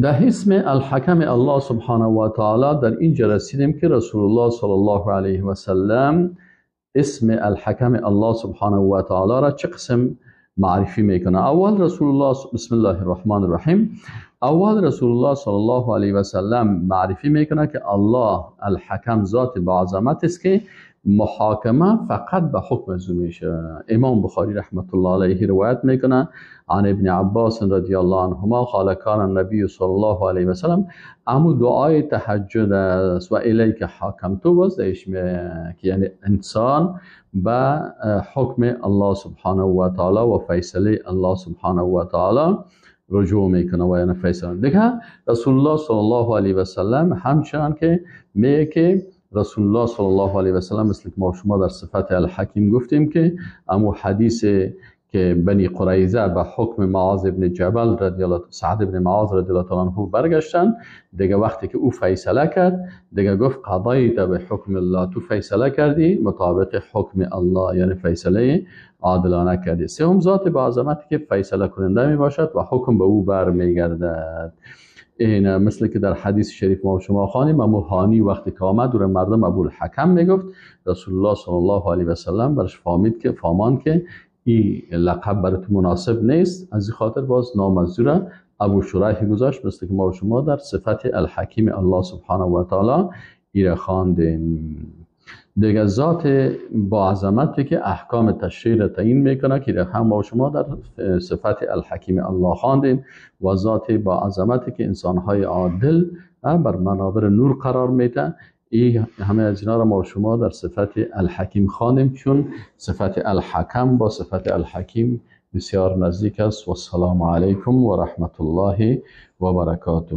در اسم الحکم الله سبحانه و تعالی در اینجا رسیدیم که رسول الله صلی الله علیه و سلم اسم الحکم الله سبحانه و تعالی را چه قسم معرفی میکنه. اول رسول الله بسم الله الرحمن الرحیم، اول رسول الله صلی الله علیه و سلم معرفی میکنه که الله الحکم ذات با عظمت است که محاکمه فقط به حکم از میشه. امام بخاری رحمت الله علیه روایت میکنه عن ابن عباس رضی الله عنهما قال کان النبی صلی الله علیه و سلم امو دعای تهجد است و الیک حاکمت وزش که یعنی انسان به حکم الله سبحانه و تعالی و فیصله الله سبحانه و تعالی رجوع میکنه و یعنی فیصله دیگه. رسول الله صلی الله علیه و سلم همچنان که میگه که رسول الله صلی الله علیه و سلم مثل که ما شما در صفت الحکیم گفتیم که امو حدیث که بنی قریظه به حکم معاذ ابن جبل رضی الله سعد ابن معاذ رضی الله عنه برگشتن دیگه، وقتی که او فیصله کرد دیگه گفت قضایت به حکم الله، تو فیصله کردی مطابق حکم الله یعنی فیصله عادلانه کردی. سوم ذات با عظمتی که فیصله کننده می باشد و حکم به او بر می گردد. این مثل که در حدیث شریف ما شما خوانیم امو هانی وقتی که آمد دور مردم ابو الحکم میگفت، رسول الله صلی الله علیه و سلم برش فهماند که این لقب برات مناسب نیست، از این خاطر باز نام از را ابو شریح گذاشت، مثل که ما شما در صفت الحکیم الله سبحانه و تعالی ایره خواندیم. دیگه ذات با عظمتی که احکام تشریع را تعیین میکنه که هم با شما در صفت الحکیم الله خواندیم، و ذات با عظمتی که انسانهای عادل بر منابر نور قرار میده، این همه از اینا را ما شما در صفت الحکیم خواندیم، چون صفت الحکم با صفت الحکیم بسیار نزدیک است. و السلام علیکم و رحمت الله و برکاته.